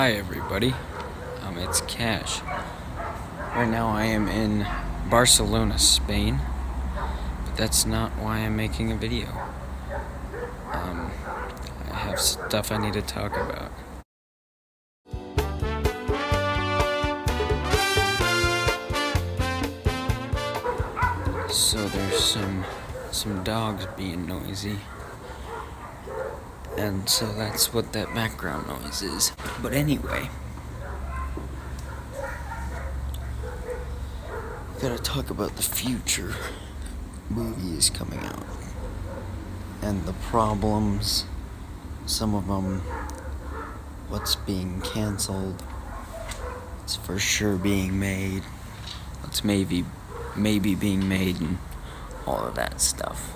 Hi everybody, it's Cash. Right now I am in Barcelona, Spain, but that's not why I'm making a video. I have stuff I need to talk about. So there's some dogs being noisy, and so that's what that background noise is. But anyway, gotta talk about the future movies coming out and the problems, some of them, what's being canceled, what's for sure being made, what's maybe being made, and all of that stuff.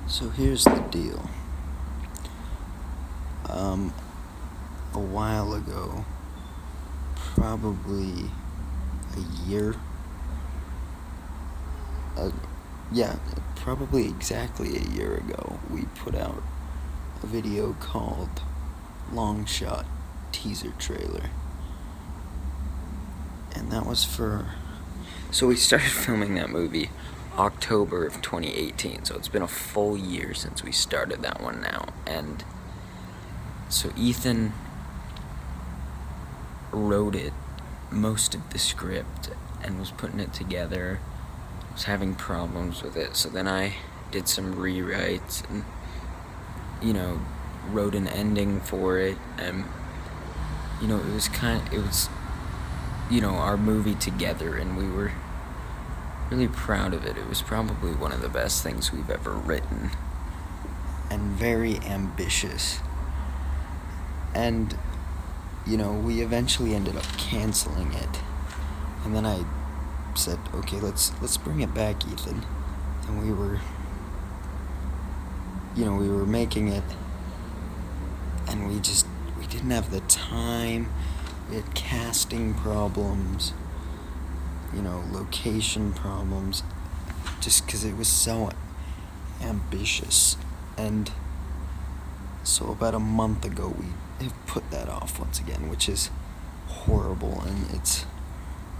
So here's the deal. A while ago, probably a year, probably exactly a year ago, we put out a video called Long Shot Teaser Trailer. And that was so we started filming that movie October of 2018, so it's been a full year since we started that one now. And so Ethan wrote most of the script and was putting it together, was having problems with it, so then I did some rewrites and wrote an ending for it, and it was our movie together, and we were really proud of it. It was probably one of the best things we've ever written, and very ambitious. And we eventually ended up canceling it, and then I said, okay, let's bring it back, Ethan. And we were making it, and we didn't have the time. We had casting problems, location problems, just because it was so ambitious. And so about a month ago, we have put that off once again, which is horrible, and it's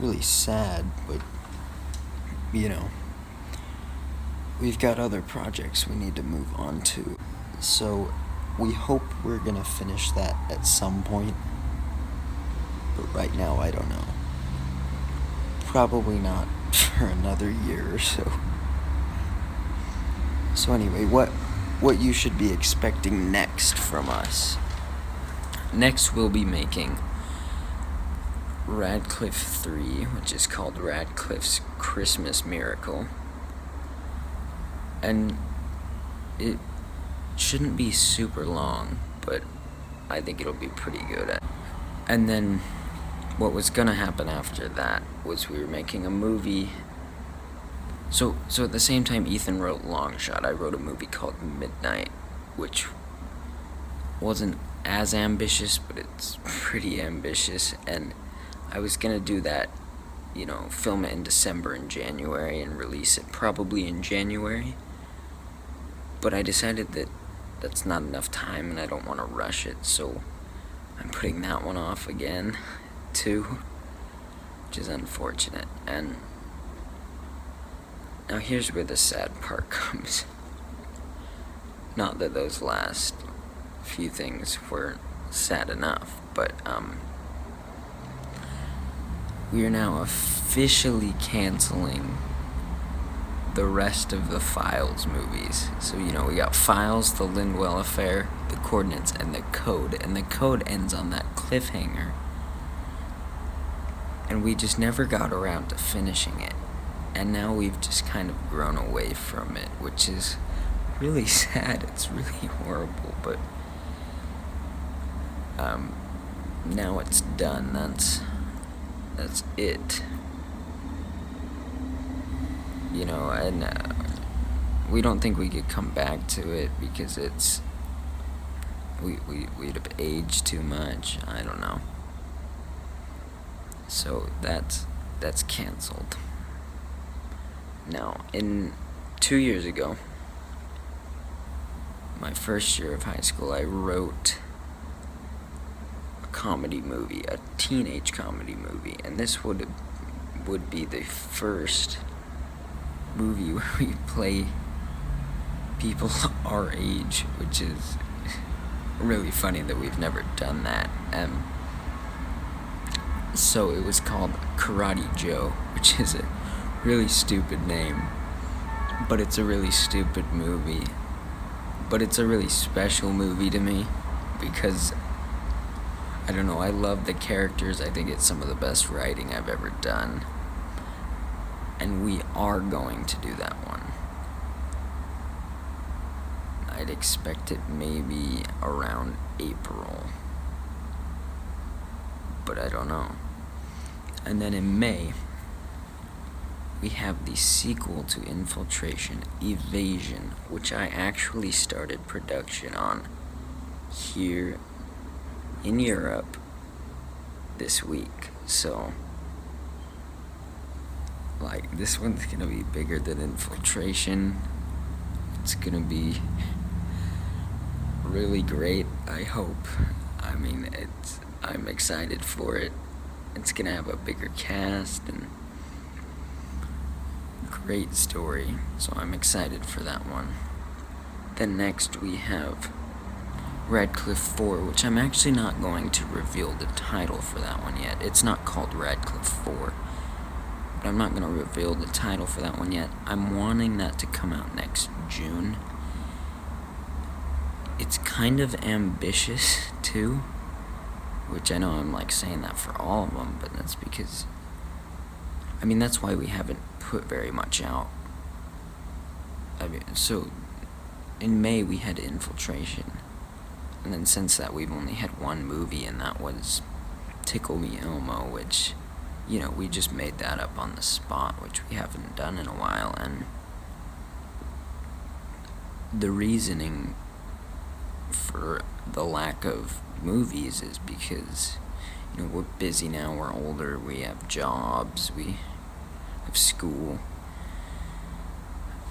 really sad, but we've got other projects we need to move on to. So we hope we're gonna finish that at some point, but right now I don't know. Probably not for another year or so. So anyway, what you should be expecting next from us. Next we'll be making Radcliffe 3, which is called Radcliffe's Christmas Miracle. And it shouldn't be super long, but I think it'll be pretty good. And then what was gonna happen after that was we were making a movie. So at the same time Ethan wrote Long Shot, I wrote a movie called Midnight, which wasn't as ambitious, but it's pretty ambitious, and I was gonna do that, film it in December and January and release it probably in January. But I decided that that's not enough time and I don't want to rush it, so I'm putting that one off again, too, which is unfortunate. And now here's where the sad part comes. Not that those last few things were sad enough, but we are now officially canceling the rest of the Files movies. So we got Files, The Lindwell Affair, The Coordinates, and The Code, and The Code ends on that cliffhanger, and we just never got around to finishing it, and now we've just kind of grown away from it, which is really sad. It's really horrible, but now it's done. That's it. And we don't think we could come back to it because we'd have aged too much. I don't know. So that's canceled. Now, 2 years ago, my first year of high school, I wrote comedy movie, a teenage comedy movie, and this would be the first movie where we play people our age, which is really funny that we've never done that. So it was called Karate Joe, which is a really stupid name, but it's a really stupid movie. But it's a really special movie to me because, I don't know, I love the characters. I think it's some of the best writing I've ever done. And we are going to do that one. I'd expect it maybe around April, but I don't know. And then in May, we have the sequel to Infiltration, Evasion, which I actually started production on here in Europe this week. So, like, this one's gonna be bigger than Infiltration. It's gonna be really great, I hope. I mean, I'm excited for it. It's gonna have a bigger cast and great story, so I'm excited for that one. Then next we have Radcliffe 4, which I'm actually not going to reveal the title for that one yet. It's not called Radcliffe 4, but I'm not going to reveal the title for that one yet. I'm wanting that to come out next June. It's kind of ambitious, too, which I know I'm, like, saying that for all of them, but that's because, I mean, that's why we haven't put very much out. I mean, so, in May we had Infiltration, and then since that we've only had one movie, and that was Tickle Me Elmo, which, you know, we just made that up on the spot, which we haven't done in a while, and the reasoning for the lack of movies is because, you know, we're busy now, we're older, we have jobs, we have school,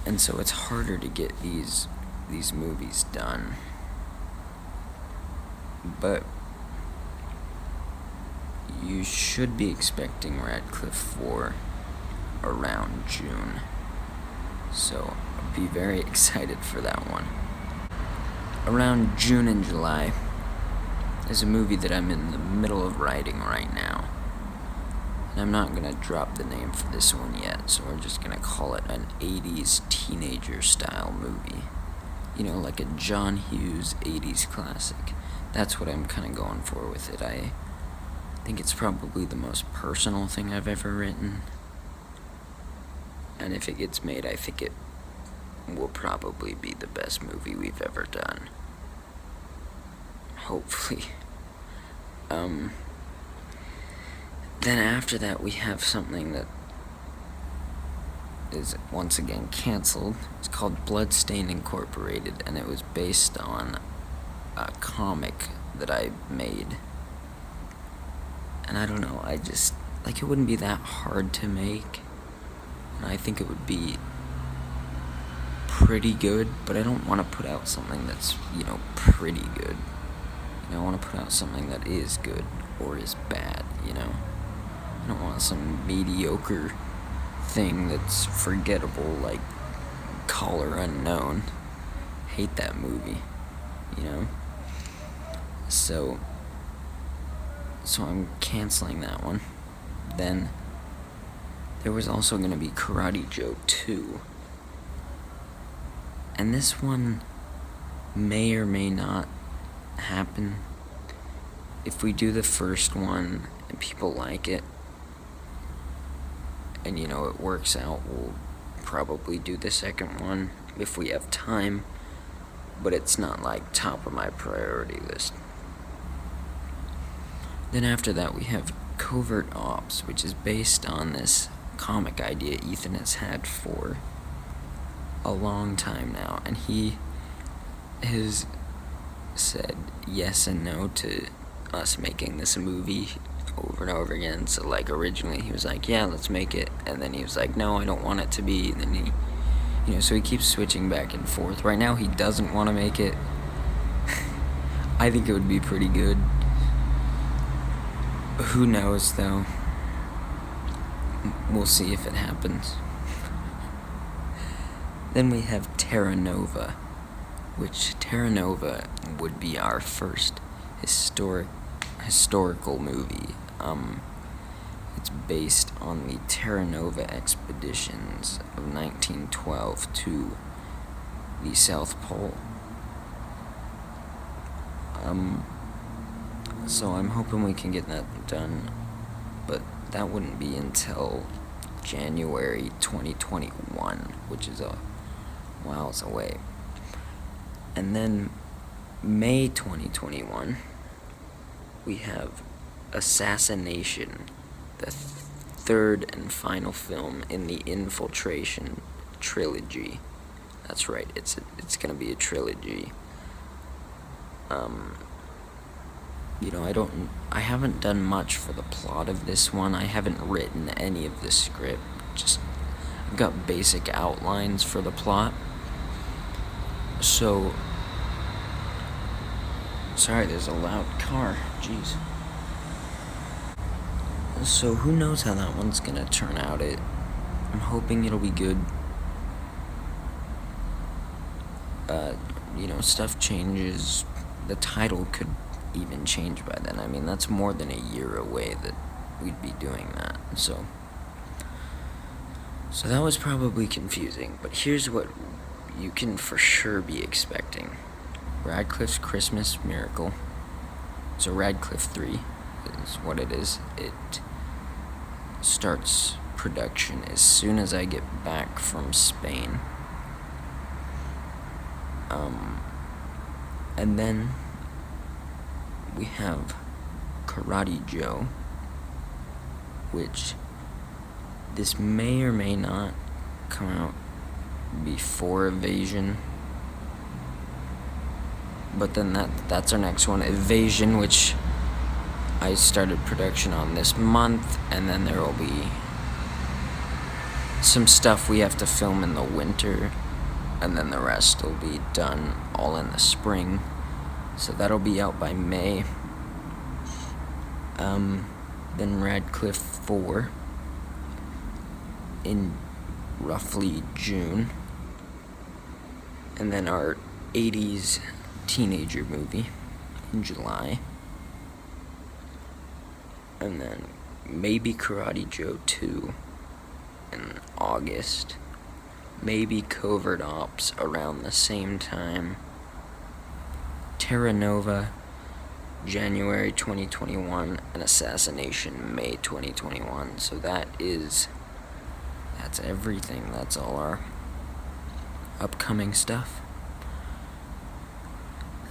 and so it's harder to get these movies done. But you should be expecting Radcliffe 4 around June, so I'll be very excited for that one. Around June and July is a movie that I'm in the middle of writing right now. And I'm not gonna drop the name for this one yet, so we're just gonna call it an 80s teenager style movie. You know, like a John Hughes 80s classic. That's what I'm kind of going for with it. I think it's probably the most personal thing I've ever written. And if it gets made, I think it will probably be the best movie we've ever done. Hopefully. Then after that, we have something that is once again canceled. It's called Bloodstain Incorporated, and it was based on a comic that I made. And I don't know, I just, like, it wouldn't be that hard to make. And I think it would be pretty good, but I don't want to put out something that's, you know, pretty good. You know, I want to put out something that is good or is bad, you know? I don't want some mediocre thing that's forgettable, like Caller Unknown. Hate that movie, you know? So I'm canceling that one. Then there was also going to be Karate Joe 2. And this one may or may not happen. If we do the first one and people like it, and, you know, it works out, we'll probably do the second one if we have time. But it's not, like, top of my priority list. Then after that, we have Covert Ops, which is based on this comic idea Ethan has had for a long time now, and he has said yes and no to us making this movie over and over again. So, like, originally he was like, yeah, let's make it, and then he was like, no, I don't want it to be, and then he, you know, so he keeps switching back and forth. Right now he doesn't want to make it. I think it would be pretty good, Who knows, though? We'll see if it happens. Then we have Terra Nova, which Terra Nova would be our first historical movie. It's based on the Terra Nova expeditions of 1912 to the South Pole. So I'm hoping we can get that done, but that wouldn't be until January 2021, which is a whiles away. And then May 2021, we have Assassination, the third and final film in the Infiltration trilogy. That's right, it's gonna be a trilogy. I haven't done much for the plot of this one. I haven't written any of the script. Just got basic outlines for the plot. So, sorry, there's a loud car. Jeez. So who knows how that one's gonna turn out. I'm hoping it'll be good. Stuff changes. The title could even change by then. I mean, that's more than a year away that we'd be doing that. So that was probably confusing, but here's what you can for sure be expecting. Radcliffe's Christmas Miracle. So Radcliffe 3 is what it is. It starts production as soon as I get back from Spain. And then we have Karate Joe, which this may or may not come out before Evasion. But then that's our next one, Evasion, which I started production on this month, and then there will be some stuff we have to film in the winter, and then the rest will be done all in the spring. So that'll be out by May. Then Radcliffe 4 in roughly June. And then our 80s teenager movie in July. And then maybe Karate Joe 2 in August. Maybe Covert Ops around the same time. Terra Nova, January 2021, and Assassination, May 2021. So that's everything. That's all our upcoming stuff.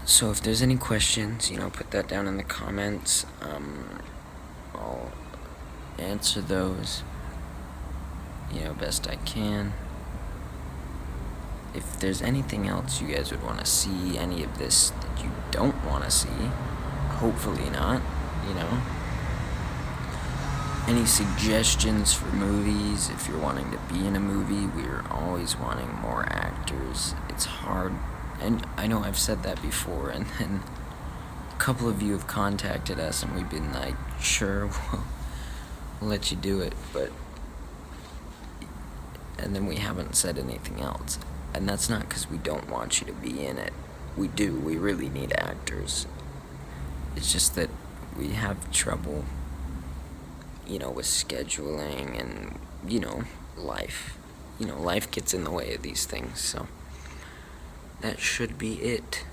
So if there's any questions, put that down in the comments. I'll answer those, best I can. If there's anything else you guys would want to see, any of this that you don't want to see, hopefully not, Any suggestions for movies, if you're wanting to be in a movie, we're always wanting more actors. It's hard, and I know I've said that before, and then a couple of you have contacted us, and we've been like, sure, we'll let you do it, and then we haven't said anything else. And that's not because we don't want you to be in it. We do. We really need actors. It's just that we have trouble, with scheduling and, life. Life gets in the way of these things. So that should be it.